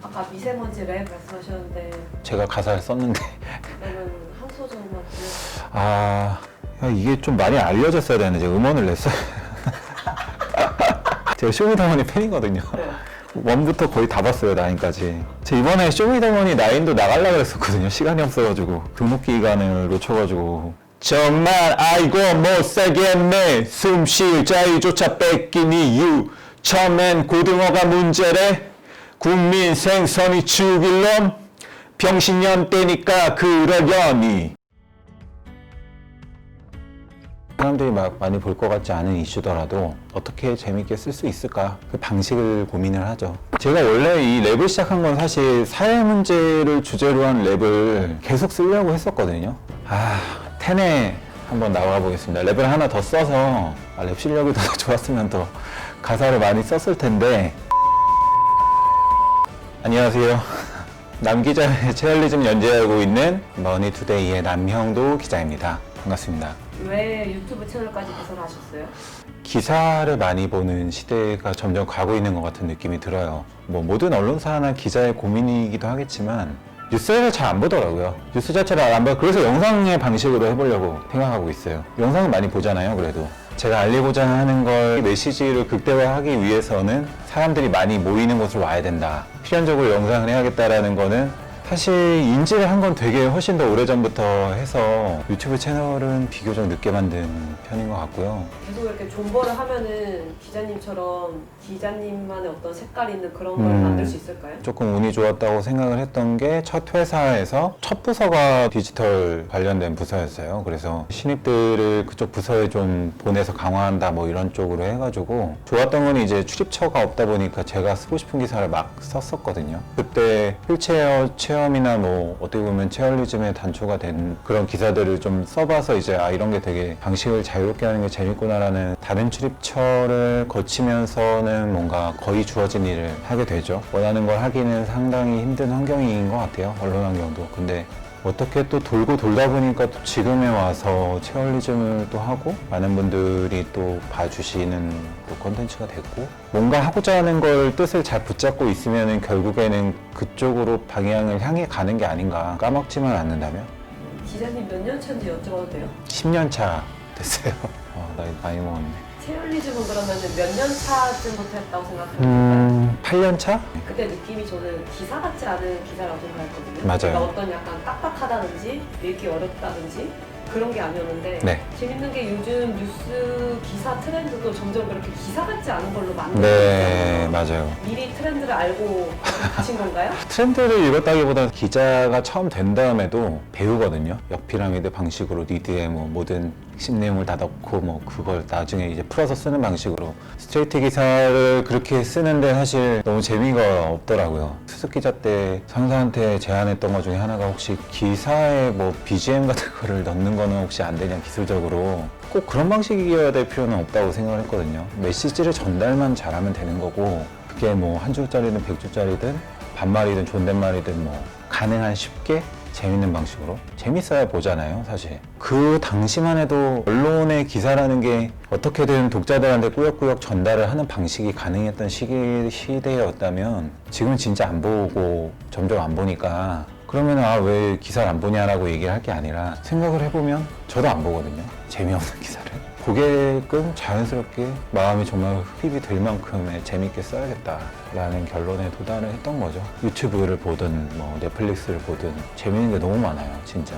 아까 미세먼지 랩 말씀하셨는데 제가 가사를 썼는데 그러면 한 소절만 들려주세요. 아 이게 좀 많이 알려졌어야 되는데 제가 음원을 냈어요. 제가 쇼미더머니 팬이거든요. 네. 원부터 거의 다 봤어요, 9까지. 제가 이번에 쇼미더머니 9도 나가려고 했었거든요. 시간이 없어가지고 등록 기간을 놓쳐가지고 정말 아이고 못 살겠네. 숨 쉴 자유조차 뺏긴 이유. 처음엔 고등어가 문제래. 국민 생선이 죽일 놈. 병신년 때니까 그러려니. 사람들이 막 많이 볼 것 같지 않은 이슈더라도 어떻게 재밌게 쓸 수 있을까 그 방식을 고민을 하죠. 제가 원래 이 랩을 시작한 건 사실 사회 문제를 주제로 한 랩을 계속 쓰려고 했었거든요. 텐에 한번 나와 보겠습니다. 랩을 하나 더 써서 랩 실력이 더 좋았으면 더 가사를 많이 썼을 텐데. 안녕하세요. 남기자의 체얼리즘 연재하고 있는 머니투데이의 남형도 기자입니다. 반갑습니다. 왜 유튜브 채널까지 개설하셨어요? 기사를 많이 보는 시대가 점점 가고 있는 것 같은 느낌이 들어요. 뭐 모든 언론사나 기자의 고민이기도 하겠지만 뉴스를 잘 안 보더라고요. 뉴스 자체를 안 봐요. 그래서 영상의 방식으로 해보려고 생각하고 있어요. 영상은 많이 보잖아요, 그래도. 제가 알리고자 하는 걸 메시지를 극대화하기 위해서는 사람들이 많이 모이는 곳으로 와야 된다. 필연적으로 영상을 해야겠다라는 거는 사실 인지를 한 건 되게 훨씬 더 오래전부터 해서 유튜브 채널은 비교적 늦게 만든 편인 것 같고요. 계속 이렇게 존버를 하면은 기자님처럼 기자님만의 어떤 색깔이 있는 그런 걸 만들 수 있을까요? 조금 운이 좋았다고 생각을 했던 게 첫 회사에서 첫 부서가 디지털 관련된 부서였어요. 그래서 신입들을 그쪽 부서에 좀 보내서 강화한다 뭐 이런 쪽으로 해가지고 좋았던 건 이제 출입처가 없다 보니까 제가 쓰고 싶은 기사를 막 썼었거든요. 그때 휠체어 체험이나 뭐 어떻게 보면 체얼리즘의 단초가 된 그런 기사들을 좀 써봐서 이제 이런 게 되게 방식을 자유롭게 하는 게 재밌구나라는 다른 출입처를 거치면서는 뭔가 거의 주어진 일을 하게 되죠. 원하는 걸 하기는 상당히 힘든 환경인 것 같아요. 언론 환경도. 근데 어떻게 또 돌고 돌다 보니까 또 지금에 와서 체얼리즘을 또 하고 많은 분들이 또 봐주시는 또 콘텐츠가 됐고 뭔가 하고자 하는 걸 뜻을 잘 붙잡고 있으면 결국에는 그쪽으로 방향을 향해 가는 게 아닌가. 까먹지만 않는다면 기자님 몇 년 차인지 여쭤봐도 돼요? 10년 차 됐어요. 나이 많이 먹었네. 체얼리즘은 그러면 몇 년 차쯤부터 했다고 생각하세요? 8년 차? 그때 느낌이 저는 기사 같지 않은 기사라고 생각했거든요. 맞아요. 그러니까 어떤 약간 딱딱하다든지 읽기 어렵다든지 그런 게 아니었는데 네. 재밌는 게 요즘 뉴스 기사 트렌드도 점점 그렇게 기사 같지 않은 걸로 만들고 네, 있잖아요. 맞아요. 미리 트렌드를 알고 붙인 건가요? 트렌드를 읽었다기보다 기자가 처음 된 다음에도 배우거든요. 역피라미드 방식으로 리드에 뭐 모든 핵심 내용을 다 넣고 뭐 그걸 나중에 이제 풀어서 쓰는 방식으로 스트레이트 기사를 그렇게 쓰는데 사실 너무 재미가 없더라고요. 수습 기자 때 상사한테 제안했던 것 중에 하나가 혹시 기사에 뭐 BGM 같은 거를 넣는 거는 혹시 안 되냐 기술적으로 꼭 그런 방식이어야 될 필요는 없다고 생각을 했거든요. 메시지를 전달만 잘하면 되는 거고 그게 뭐 한 줄짜리든 100줄짜리든 반말이든 존댓말이든 뭐 가능한 쉽게 재밌는 방식으로 재밌어야 보잖아요 사실. 그 당시만 해도 언론의 기사라는 게 어떻게든 독자들한테 꾸역꾸역 전달을 하는 방식이 가능했던 시대였다면 지금은 진짜 안 보고 점점 안 보니까 그러면 왜 기사를 안 보냐라고 얘기를 할 게 아니라 생각을 해보면 저도 안 보거든요. 재미없는 기사를. 보게끔 자연스럽게 마음이 정말 흡입이 될 만큼의 재밌게 써야겠다라는 결론에 도달을 했던 거죠. 유튜브를 보든 뭐 넷플릭스를 보든 재밌는 게 너무 많아요 진짜.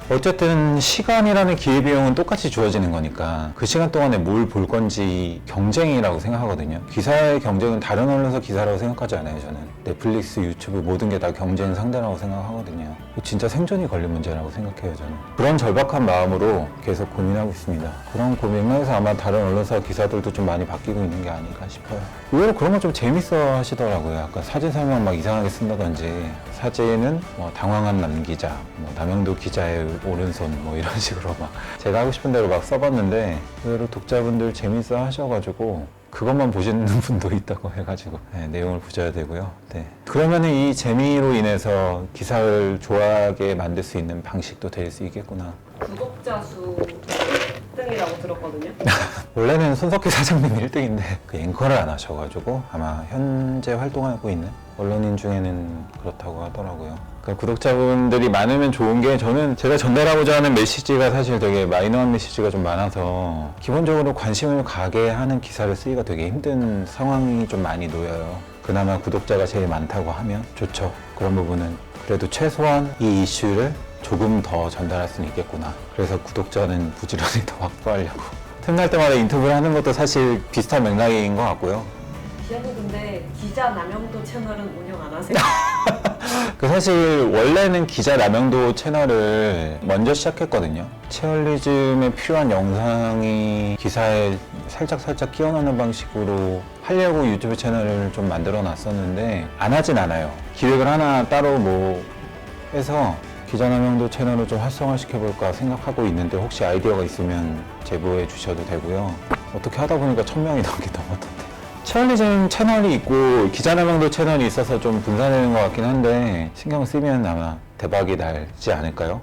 어쨌든 시간이라는 기회비용은 똑같이 주어지는 거니까 그 시간 동안에 뭘 볼 건지 경쟁이라고 생각하거든요. 기사의 경쟁은 다른 언론사 기사라고 생각하지 않아요 저는. 넷플릭스, 유튜브 모든 게 다 경쟁 상대라고 생각하거든요. 진짜 생존이 걸린 문제라고 생각해요 저는. 그런 절박한 마음으로 계속 고민하고 있습니다. 그런 고민을 해서 아마 다른 언론사 기사들도 좀 많이 바뀌고 있는 게 아닐까 싶어요. 의외로 그런 거 좀 재밌어 하시더라고요. 약간 사진 설명 막 이상하게 쓴다든지 사진은 뭐 당황한 남기자, 뭐 남영도 기자의 오른손 뭐 이런 식으로 막 제가 하고 싶은 대로 막 써봤는데 의외로 독자분들 재밌어 하셔가지고 그것만 보시는 분도 있다고 해가지고 내용을 보셔야 되고요. 네. 그러면은 이 재미로 인해서 기사를 좋아하게 만들 수 있는 방식도 될 수 있겠구나. 구독자 수 1등이라고 하신다고 들었거든요. 원래는 손석희 사장님이 1등인데 그 앵커를 안 하셔가지고 아마 현재 활동하고 있는 언론인 중에는 그렇다고 하더라고요. 그러니까 구독자분들이 많으면 좋은 게 저는 제가 전달하고자 하는 메시지가 사실 되게 마이너한 메시지가 좀 많아서 기본적으로 관심을 가게 하는 기사를 쓰기가 되게 힘든 상황이 좀 많이 놓여요. 그나마 구독자가 제일 많다고 하면 좋죠. 그런 부분은 그래도 최소한 이 이슈를 조금 더 전달할 수는 있겠구나. 그래서 구독자는 부지런히 더 확보하려고 틈날 때마다 인터뷰를 하는 것도 사실 비슷한 맥락인 것 같고요. 기자님 근데 기자 남영도 채널은 운영 안 하세요? 그 사실 원래는 기자 남영도 채널을 먼저 시작했거든요. 체얼리즘에 필요한 영상이 기사에 살짝 끼워 넣는 방식으로 하려고 유튜브 채널을 좀 만들어 놨었는데 안 하진 않아요. 기획을 하나 따로 뭐 해서 기자 남영도 채널을 좀 활성화시켜볼까 생각하고 있는데 혹시 아이디어가 있으면 제보해 주셔도 되고요. 어떻게 하다 보니까 1000명이 넘게 넘었던데. 체얼리즘 채널이 있고 기자 남영도 채널이 있어서 좀 분산되는 것 같긴 한데 신경 쓰면 아마 대박이 날지 않을까요?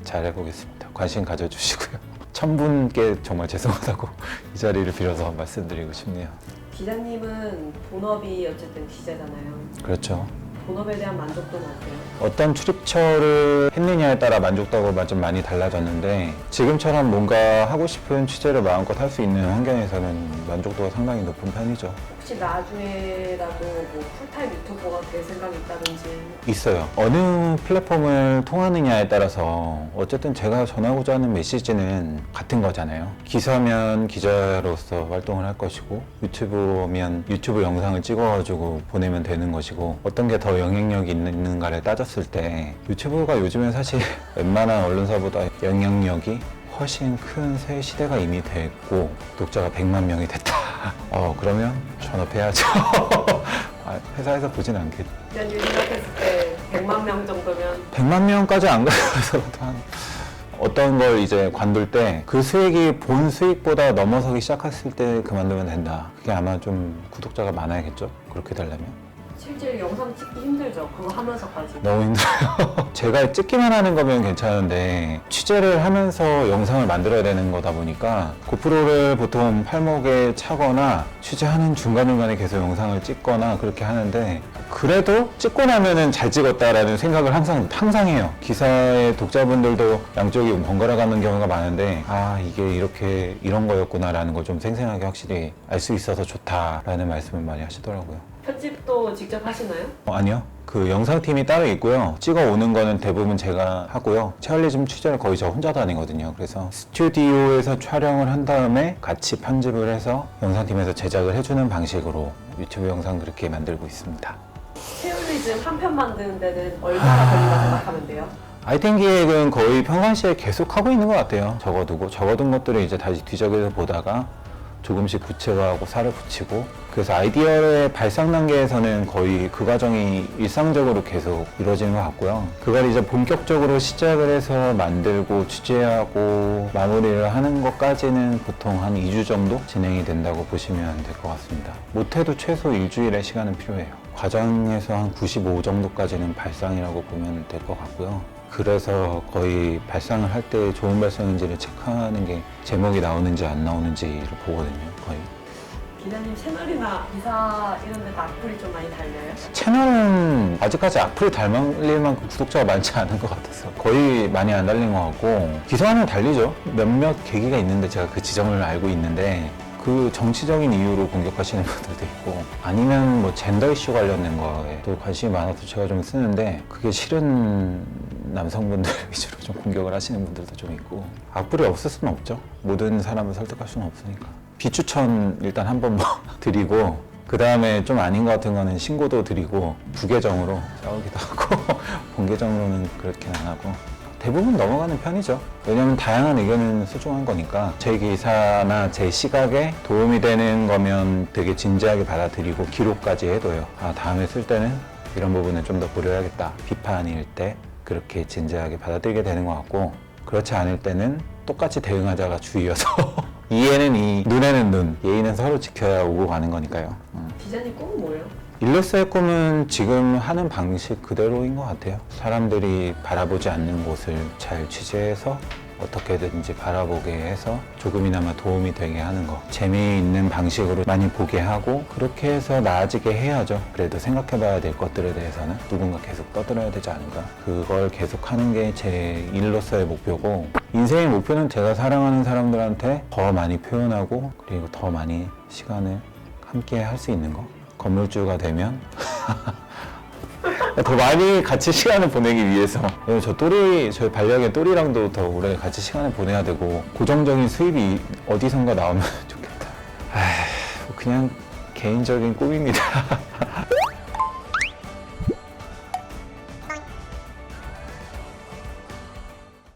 잘 해보겠습니다. 관심 가져주시고요. 1000분께 정말 죄송하다고 이 자리를 빌어서 말씀드리고 싶네요. 기자님은 본업이 어쨌든 기자잖아요. 그렇죠. 본업에 대한 만족도는 어때요? 어떤 출입처를 했느냐에 따라 만족도가 좀 많이 달라졌는데 지금처럼 뭔가 하고 싶은 취재를 마음껏 할 수 있는 환경에서는 만족도가 상당히 높은 편이죠. 혹시 나중에라도 뭐 풀타임 유튜버가 될 생각이 있다든지. 있어요. 어느 플랫폼을 통하느냐에 따라서 어쨌든 제가 전하고자 하는 메시지는 같은 거잖아요. 기사면 기자로서 활동을 할 것이고 유튜브면 유튜브 영상을 찍어가지고 보내면 되는 것이고 어떤 게 더 영향력이 있는가를 따졌을 때 유튜브가 요즘엔 사실 웬만한 언론사보다 영향력이 훨씬 큰 새 시대가 이미 됐고 구독자가 100만 명이 됐다. 그러면 전업해야죠. 회사에서 보진 않겠죠. 기자님 생각했을 때 100만 명 정도면 100만 명까지 안 가서라도 한 어떤 걸 이제 관둘 때 그 수익이 본 수익보다 넘어서기 시작했을 때 그만두면 된다. 그게 아마 좀 구독자가 많아야겠죠. 그렇게 되려면. 실제 영상 찍기 힘들죠. 그거 하면서까지. 너무 힘들어요. 제가 찍기만 하는 거면 괜찮은데 취재를 하면서 영상을 만들어야 되는 거다 보니까 고프로를 보통 팔목에 차거나 취재하는 중간중간에 계속 영상을 찍거나 그렇게 하는데 그래도 찍고 나면은 잘 찍었다라는 생각을 항상 해요. 기사의 독자분들도 양쪽이 번갈아 가는 경우가 많은데 이게 이렇게 이런 거였구나라는 걸 좀 생생하게 확실히 알 수 있어서 좋다라는 말씀을 많이 하시더라고요. 편집도 직접 하시나요? 아니요. 그 영상팀이 따로 있고요. 찍어 오는 거는 대부분 제가 하고요. 체얼리즘 취재를 거의 저 혼자 다니거든요. 그래서 스튜디오에서 촬영을 한 다음에 같이 편집을 해서 영상팀에서 제작을 해주는 방식으로 유튜브 영상 그렇게 만들고 있습니다. 체얼리즘 한 편 만드는 데는 얼마나 걸린다 생각하면 돼요? 아이템 기획은 거의 평상시에 계속 하고 있는 것 같아요. 적어둔 것들을 이제 다시 뒤적여서 보다가 조금씩 구체화하고 살을 붙이고 그래서 아이디어의 발상 단계에서는 거의 그 과정이 일상적으로 계속 이루어지는 것 같고요. 그걸 이제 본격적으로 시작을 해서 만들고 취재하고 마무리를 하는 것까지는 보통 한 2주 정도 진행이 된다고 보시면 될 것 같습니다. 못해도 최소 일주일의 시간은 필요해요. 과정에서 한 95 정도까지는 발상이라고 보면 될 것 같고요. 그래서 거의 발상을 할 때 좋은 발상인지를 체크하는 게 제목이 나오는지 안 나오는지를 보거든요, 거의. 기자님 채널이나 기사 이런 데도 악플이 좀 많이 달려요? 채널은 아직까지 악플이 달릴 만큼 구독자가 많지 않은 것 같아서 거의 많이 안 달린 것 같고 기사는 달리죠. 몇몇 계기가 있는데 제가 그 지점을 알고 있는데 그 정치적인 이유로 공격하시는 분들도 있고 아니면 뭐 젠더 이슈 관련된 거에 또 관심이 많아서 제가 좀 쓰는데 그게 싫은 남성분들 위주로 좀 공격을 하시는 분들도 좀 있고 악플이 없을 수는 없죠. 모든 사람을 설득할 수는 없으니까 비추천 일단 한번 뭐 드리고 그 다음에 좀 아닌 것 같은 거는 신고도 드리고 부계정으로 싸우기도 하고 본계정으로는 그렇게는 안 하고 대부분 넘어가는 편이죠. 왜냐면 다양한 의견은 소중한 거니까 제 기사나 제 시각에 도움이 되는 거면 되게 진지하게 받아들이고 기록까지 해둬요. 다음에 쓸 때는 이런 부분을 좀 더 고려해야겠다. 비판일 때 그렇게 진지하게 받아들이게 되는 것 같고 그렇지 않을 때는 똑같이 대응하자가 주의여서 이에는 이, 눈에는 눈, 예의는 서로 지켜야 오고 가는 거니까요. 기자님 꿈은 뭐예요? 일로서의 꿈은 지금 하는 방식 그대로인 것 같아요. 사람들이 바라보지 않는 곳을 잘 취재해서 어떻게든지 바라보게 해서 조금이나마 도움이 되게 하는 거, 재미있는 방식으로 많이 보게 하고 그렇게 해서 나아지게 해야죠. 그래도 생각해봐야 될 것들에 대해서는 누군가 계속 떠들어야 되지 않을까. 그걸 계속 하는 게 제 일로서의 목표고, 인생의 목표는 제가 사랑하는 사람들한테 더 많이 표현하고 그리고 더 많이 시간을 함께 할 수 있는 거. 건물주가 되면 더 많이 같이 시간을 보내기 위해서. 저희 반려견 또리랑도 더 오래 같이 시간을 보내야 되고, 고정적인 수입이 어디선가 나오면 좋겠다. 그냥 개인적인 꿈입니다.